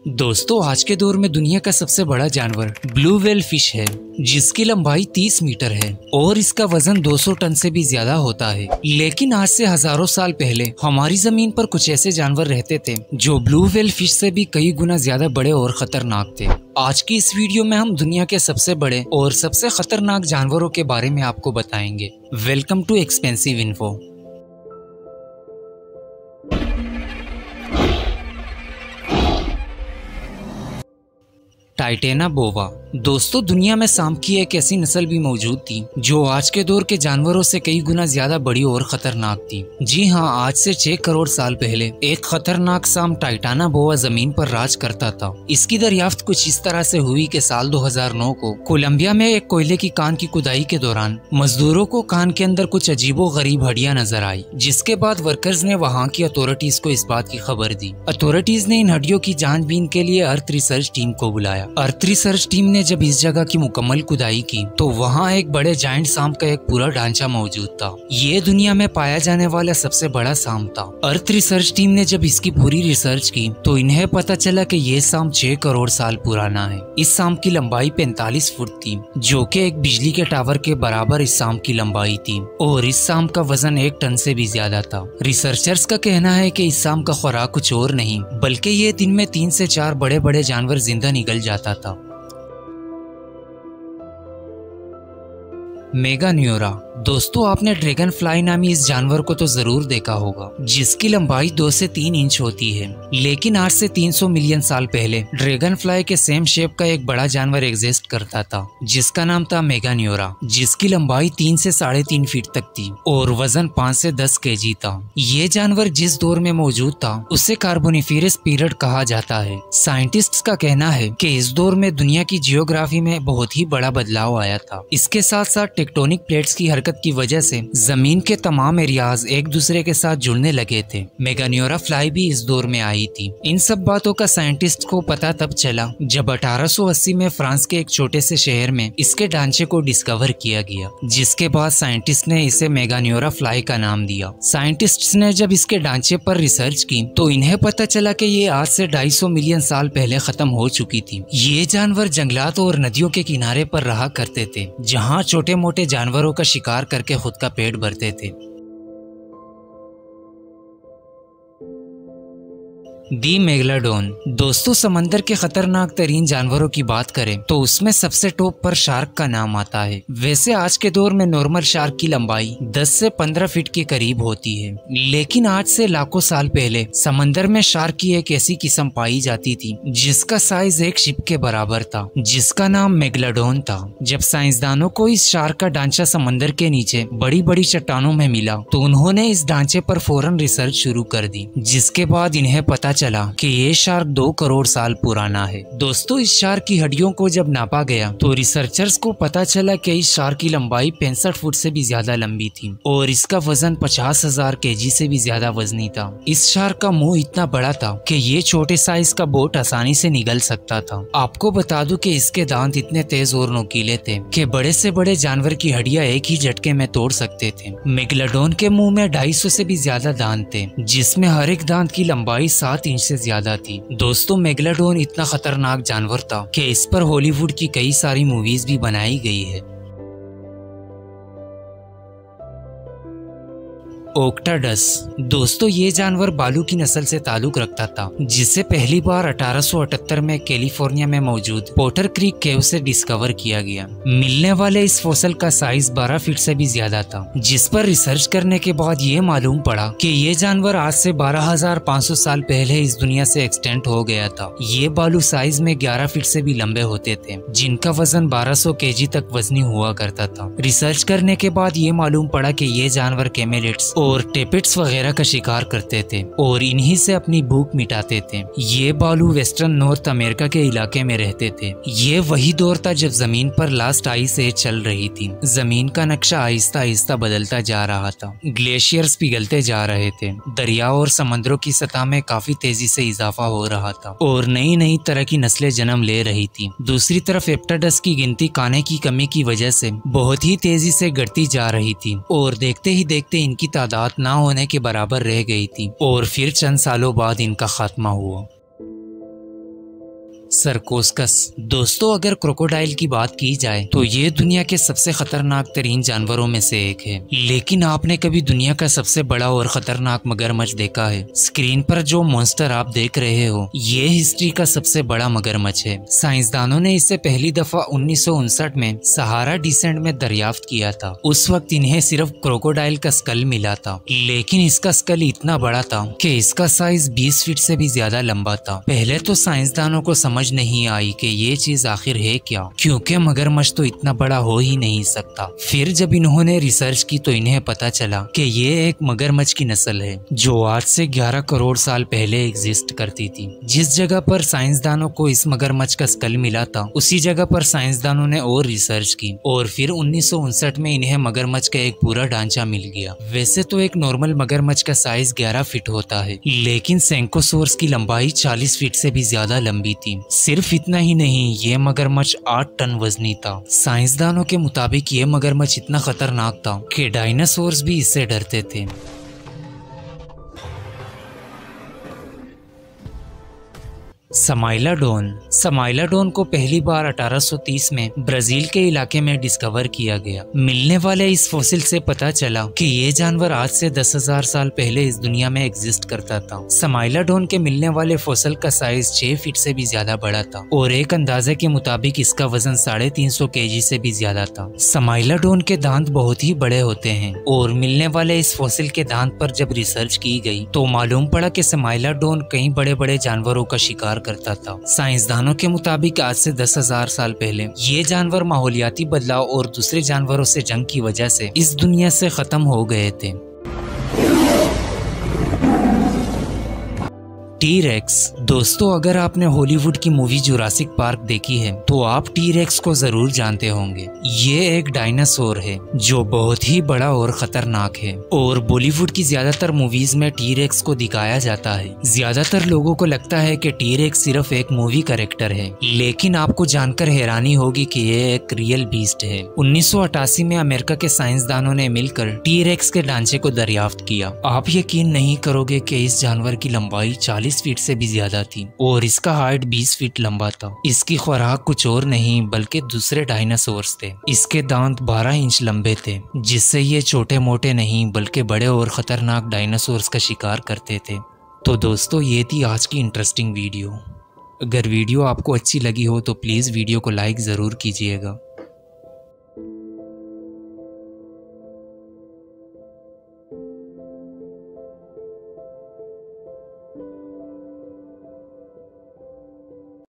दोस्तों, आज के दौर में दुनिया का सबसे बड़ा जानवर ब्लू व्हेल फिश है, जिसकी लंबाई 30 मीटर है और इसका वजन 200 टन से भी ज्यादा होता है। लेकिन आज से हजारों साल पहले हमारी जमीन पर कुछ ऐसे जानवर रहते थे जो ब्लू व्हेल फिश से भी कई गुना ज्यादा बड़े और खतरनाक थे। आज की इस वीडियो में हम दुनिया के सबसे बड़े और सबसे खतरनाक जानवरों के बारे में आपको बताएंगे। Welcome to expensive info. टाइटेना बोवा। दोस्तों, दुनिया में सांप की एक ऐसी नस्ल भी मौजूद थी जो आज के दौर के जानवरों से कई गुना ज्यादा बड़ी और खतरनाक थी। जी हाँ, आज से 6 करोड़ साल पहले एक खतरनाक सांप टाइटेना बोवा जमीन पर राज करता था। इसकी दरियाफ्त कुछ इस तरह से हुई कि साल 2009 को कोलंबिया में एक कोयले की कान की खुदाई के दौरान मजदूरों को कान के अंदर कुछ अजीबो गरीब हड्डियां नजर आई, जिसके बाद वर्कर्स ने वहाँ की अथॉरिटीज को इस बात की खबर दी। अथॉरिटीज ने इन हड्डियों की जांचबीन के लिए अर्थ रिसर्च टीम को बुलाया। अर्थ रिसर्च टीम ने जब इस जगह की मुकम्मल खुदाई की तो वहाँ एक बड़े जायंट सांप का एक पूरा ढांचा मौजूद था। ये दुनिया में पाया जाने वाला सबसे बड़ा सांप था। अर्थ रिसर्च टीम ने जब इसकी पूरी रिसर्च की तो इन्हें पता चला कि ये सांप 6 करोड़ साल पुराना है। इस सांप की लंबाई 45 फुट थी, जो कि एक बिजली के टावर के बराबर इस सांप की लंबाई थी, और इस सांप का वजन 1 टन से भी ज्यादा था। रिसर्चर्स का कहना है कि इस सांप का खुराक कुछ और नहीं बल्कि ये दिन में 3 से 4 बड़े बड़े जानवर जिंदा निगल जाता था। मेगान्योरा। दोस्तों, आपने ड्रैगन फ्लाई नामी इस जानवर को तो जरूर देखा होगा, जिसकी लंबाई 2 से 3 इंच होती है। लेकिन आज से 300 मिलियन साल पहले ड्रैगन फ्लाई के सेम शेप का एक बड़ा जानवर एग्जिस्ट करता था, जिसका नाम था मेगान्योरा, जिसकी लंबाई 3 से 3.5 फीट तक थी और वजन 5 से 10 केजी था। ये जानवर जिस दौर में मौजूद था उसे कार्बोनिफेरस पीरियड कहा जाता है। साइंटिस्ट्स का कहना है कि इस दौर में दुनिया की जियोग्राफी में बहुत ही बड़ा बदलाव आया था। इसके साथ साथ टेक्टोनिक प्लेट्स की हरकत की वजह से जमीन के तमाम एरियाज एक दूसरे के साथ जुड़ने लगे थे। मेगान्योरा फ्लाई भी इस दौर में आई थी। इन सब बातों का साइंटिस्ट को पता तब चला जब 1880 में फ्रांस के एक छोटे से शहर में इसके ढांचे को डिस्कवर किया गया, जिसके बाद साइंटिस्ट ने इसे मेगान्योरा फ्लाई का नाम दिया। साइंटिस्ट्स ने जब इसके ढांचे पर रिसर्च की तो इन्हें पता चला कि ये आज से 250 मिलियन साल पहले खत्म हो चुकी थी। ये जानवर जंगलात और नदियों के किनारे पर रहा करते थे, जहाँ छोटे मोटे जानवरों का शिकार करके खुद का पेट भरते थे। दी मेगलाडोन। दोस्तों, समंदर के खतरनाक तरीन जानवरों की बात करें तो उसमें सबसे टॉप पर शार्क का नाम आता है। वैसे आज के दौर में नॉर्मल शार्क की लंबाई 10 से 15 फीट के करीब होती है, लेकिन आज से लाखों साल पहले समंदर में शार्क की एक ऐसी किस्म पाई जाती थी जिसका साइज एक शिप के बराबर था, जिसका नाम मेगलाडोन था। जब साइंसदानों को इस शार्क का ढांचा समंदर के नीचे बड़ी बड़ी चट्टानों में मिला तो उन्होंने इस ढांचे पर फौरन रिसर्च शुरू कर दी, जिसके बाद इन्हें पता चला कि ये शार्क 2 करोड़ साल पुराना है। दोस्तों, इस शार्क की हड्डियों को जब नापा गया तो रिसर्चर्स को पता चला कि इस शार्क की लंबाई 65 फुट से भी ज्यादा लंबी थी और इसका वजन 50,000 केजी से भी ज्यादा वजनी था। इस शार्क का मुंह इतना बड़ा था कि ये छोटे साइज का बोट आसानी से निगल सकता था। आपको बता दूं कि इसके दांत इतने तेज और नोकीले थे कि बड़े से बड़े जानवर की हड्डियां एक ही झटके में तोड़ सकते थे। मेगलाडोन के मुंह में 250 से भी ज्यादा दांत थे, जिसमें हर एक दांत की लंबाई 7 इंच से ज्यादा थी। दोस्तों, मेगलाडोन इतना खतरनाक जानवर था कि इस पर हॉलीवुड की कई सारी मूवीज भी बनाई गई है। ओक्टाडस। दोस्तों, ये जानवर बालू की नस्ल से ताल्लुक रखता था, जिसे पहली बार 1878 में कैलिफोर्निया में मौजूद पोटर क्रीक केव से डिस्कवर किया गया। मिलने वाले इस फॉसिल का साइज 12 फीट से भी ज्यादा था, जिस पर रिसर्च करने के बाद ये मालूम पड़ा कि ये जानवर आज से 12,500 साल पहले इस दुनिया से एक्सटेंट हो गया था। ये बालू साइज में 11 फीट से भी लंबे होते थे, जिनका वजन 1200 केजी तक वजनी हुआ करता था। रिसर्च करने के बाद ये मालूम पड़ा कि ये जानवर कैमेलिड्स और टेपिट्स वगैरह का शिकार करते थे और इन्हीं से अपनी भूख मिटाते थे। ये बालू वेस्टर्न नॉर्थ अमेरिका के इलाके में रहते थे। ये वही दौर था जब जमीन पर लास्ट आइस एज चल रही थी। जमीन का नक्शा आहिस्ता आहिस्ता बदलता जा रहा था, ग्लेशियर्स पिघलते जा रहे थे, दरिया और समंदरों की सतह में काफी तेजी से इजाफा हो रहा था और नई नई तरह की नस्लें जन्म ले रही थी। दूसरी तरफ एप्टाडस की गिनती खाने की कमी की वजह से बहुत ही तेजी से घटती जा रही थी और देखते ही देखते इनकी तादाद ना होने के बराबर रह गई थी और फिर चंद सालों बाद इनका खात्मा हुआ। सरकोस्कस। दोस्तों, अगर क्रोकोडाइल की बात की जाए तो ये दुनिया के सबसे खतरनाक तरीन जानवरों में से एक है। लेकिन आपने कभी दुनिया का सबसे बड़ा और खतरनाक मगरमच्छ देखा है? स्क्रीन पर जो मॉन्स्टर आप देख रहे हो ये हिस्ट्री का सबसे बड़ा मगरमच्छ है। साइंसदानों ने इसे पहली दफा 1959 में सहारा डिसेंट में दरियाफ्त किया था। उस वक्त इन्हें सिर्फ क्रोकोडाइल का स्कल मिला था, लेकिन इसका स्कल इतना बड़ा था कि इसका साइज 20 फीट से भी ज्यादा लंबा था। पहले तो साइंसदानों को समझ नहीं आई कि ये चीज आखिर है क्या, क्योंकि मगरमच्छ तो इतना बड़ा हो ही नहीं सकता। फिर जब इन्होंने रिसर्च की तो इन्हें पता चला कि ये एक मगरमच्छ की नस्ल है जो आज से 11 करोड़ साल पहले एग्जिस्ट करती थी। जिस जगह पर साइंसदानों को इस मगरमच्छ का स्कल मिला था उसी जगह पर साइंसदानों ने और रिसर्च की और फिर 1959 में इन्हें मगरमच्छ का एक पूरा ढांचा मिल गया। वैसे तो एक नॉर्मल मगरमच्छ का साइज 11 फीट होता है, लेकिन सेंकोसोर्स की लंबाई 40 फीट से भी ज्यादा लंबी थी। सिर्फ इतना ही नहीं, ये मगरमच्छ 8 टन वजनी था। साइंसदानों के मुताबिक ये मगरमच्छ इतना खतरनाक था कि डायनासोर्स भी इससे डरते थे। समाइलाडोन। समाइलाडोन को पहली बार 1830 में ब्राजील के इलाके में डिस्कवर किया गया। मिलने वाले इस फॉसिल से पता चला कि ये जानवर आज से 10,000 साल पहले इस दुनिया में एग्जिस्ट करता था। समाइलाडोन के मिलने वाले फॉसिल का साइज 6 फीट से भी ज्यादा बड़ा था और एक अंदाजे के मुताबिक इसका वजन 350 kg से भी ज्यादा था। समाइलाडोन के दांत बहुत ही बड़े होते हैं और मिलने वाले इस फॉसिल के दांत पर जब रिसर्च की गई तो मालूम पड़ा कि समाइलाडोन कई बड़े बड़े जानवरों का शिकार करता था। साइंसदानों के मुताबिक आज से 10,000 साल पहले ये जानवर माहौलियाती बदलाव और दूसरे जानवरों से जंग की वजह से इस दुनिया से खत्म हो गए थे। टी-रेक्स। दोस्तों, अगर आपने हॉलीवुड की मूवी जुरासिक पार्क देखी है तो आप टी-रेक्स को जरूर जानते होंगे। ये एक डायनासोर है जो बहुत ही बड़ा और खतरनाक है और बॉलीवुड की ज्यादातर मूवीज में टी-रेक्स को दिखाया जाता है। ज्यादातर लोगों को लगता है कि टी-रेक्स सिर्फ एक मूवी कैरेक्टर है, लेकिन आपको जानकर हैरानी होगी कि ये एक रियल बीस्ट है। 1988 में अमेरिका के साइंसदानों ने मिलकर टी-रेक्स के ढांचे को दरियाफ्त किया। आप यकीन नहीं करोगे कि इस जानवर की लंबाई 40 फीट से भी ज्यादा थी और इसका हाइट 20 फीट लंबा था। इसकी खुराक कुछ और नहीं बल्कि दूसरे डायनासोर्स थे। इसके दांत 12 इंच लंबे थे, जिससे ये छोटे मोटे नहीं बल्कि बड़े और खतरनाक डायनासोर्स का शिकार करते थे। तो दोस्तों, ये थी आज की इंटरेस्टिंग वीडियो। अगर वीडियो आपको अच्छी लगी हो तो प्लीज वीडियो को लाइक जरूर कीजिएगा।